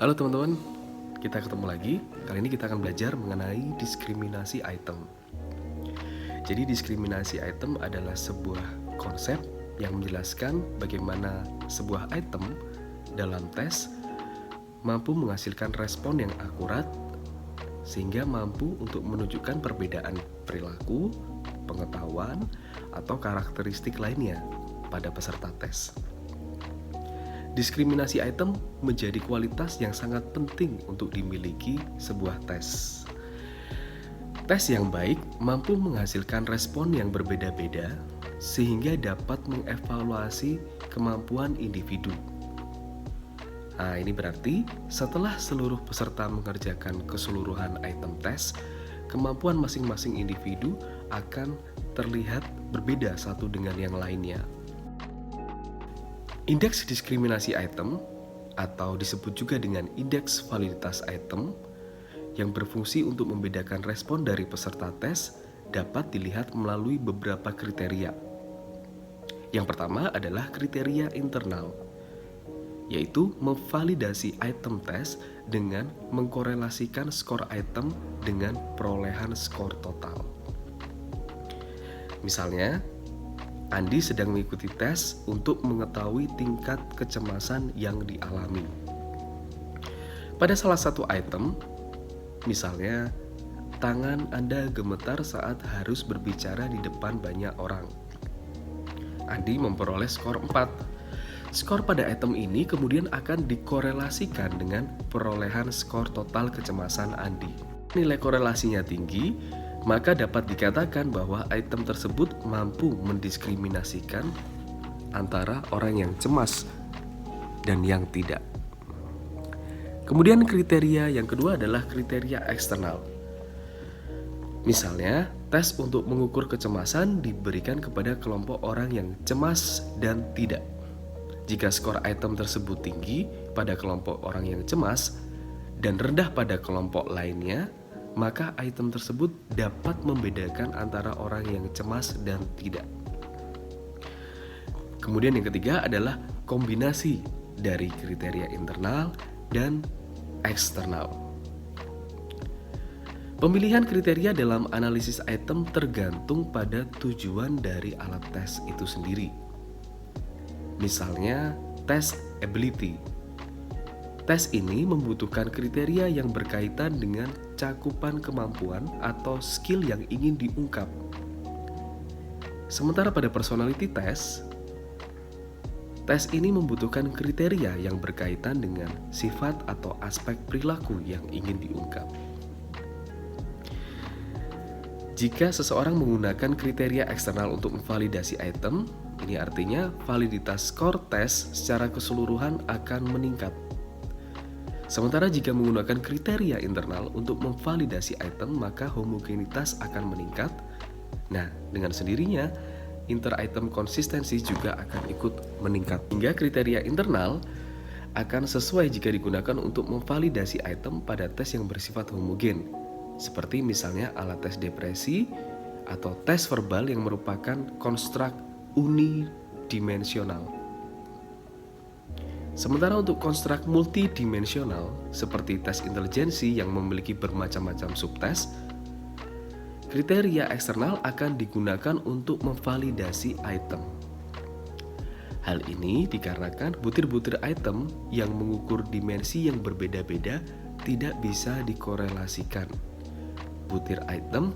Halo teman-teman, kita ketemu lagi. Kali ini kita akan belajar mengenai diskriminasi item. Jadi diskriminasi item adalah sebuah konsep yang menjelaskan bagaimana sebuah item dalam tes mampu menghasilkan respon yang akurat sehingga mampu untuk menunjukkan perbedaan perilaku, pengetahuan, atau karakteristik lainnya pada peserta tes. Diskriminasi item menjadi kualitas yang sangat penting untuk dimiliki sebuah tes. Tes yang baik mampu menghasilkan respon yang berbeda-beda sehingga dapat mengevaluasi kemampuan individu. Nah, ini berarti setelah seluruh peserta mengerjakan keseluruhan item tes, kemampuan masing-masing individu akan terlihat berbeda satu dengan yang lainnya. Indeks diskriminasi item atau disebut juga dengan indeks validitas item yang berfungsi untuk membedakan respon dari peserta tes dapat dilihat melalui beberapa kriteria. Yang pertama adalah kriteria internal, yaitu memvalidasi item tes dengan mengkorelasikan skor item dengan perolehan skor total. Misalnya, Andi sedang mengikuti tes untuk mengetahui tingkat kecemasan yang dialami. Pada salah satu item, misalnya, tangan Anda gemetar saat harus berbicara di depan banyak orang. Andi memperoleh skor 4. Skor pada item ini kemudian akan dikorelasikan dengan perolehan skor total kecemasan Andi. Nilai korelasinya tinggi, maka dapat dikatakan bahwa item tersebut mampu mendiskriminasikan antara orang yang cemas dan yang tidak. Kemudian kriteria yang kedua adalah kriteria eksternal. Misalnya, tes untuk mengukur kecemasan diberikan kepada kelompok orang yang cemas dan tidak. Jika skor item tersebut tinggi pada kelompok orang yang cemas dan rendah pada kelompok lainnya, maka item tersebut dapat membedakan antara orang yang cemas dan tidak. Kemudian yang ketiga adalah kombinasi dari kriteria internal dan eksternal. Pemilihan kriteria dalam analisis item tergantung pada tujuan dari alat tes itu sendiri. Misalnya, tes ability. Tes ini membutuhkan kriteria yang berkaitan dengan cakupan kemampuan atau skill yang ingin diungkap. Sementara pada personality test, tes ini membutuhkan kriteria yang berkaitan dengan sifat atau aspek perilaku yang ingin diungkap. Jika seseorang menggunakan kriteria eksternal untuk memvalidasi item, ini artinya validitas skor tes secara keseluruhan akan meningkat. Sementara jika menggunakan kriteria internal untuk memvalidasi item, maka homogenitas akan meningkat. Nah, dengan sendirinya, inter-item konsistensi juga akan ikut meningkat. Hingga kriteria internal akan sesuai jika digunakan untuk memvalidasi item pada tes yang bersifat homogen. Seperti misalnya alat tes depresi atau tes verbal yang merupakan konstruk unidimensional. Sementara untuk konstruk multidimensional seperti tes intelijensi yang memiliki bermacam-macam subtes, kriteria eksternal akan digunakan untuk memvalidasi item. Hal ini dikarenakan butir-butir item yang mengukur dimensi yang berbeda-beda tidak bisa dikorelasikan. Butir item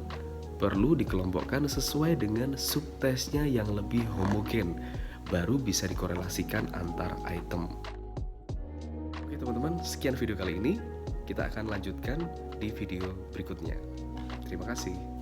perlu dikelompokkan sesuai dengan subtesnya yang lebih homogen, baru bisa dikorelasikan antar item. Oke teman-teman, sekian video kali ini. Kita akan lanjutkan di video berikutnya. Terima kasih.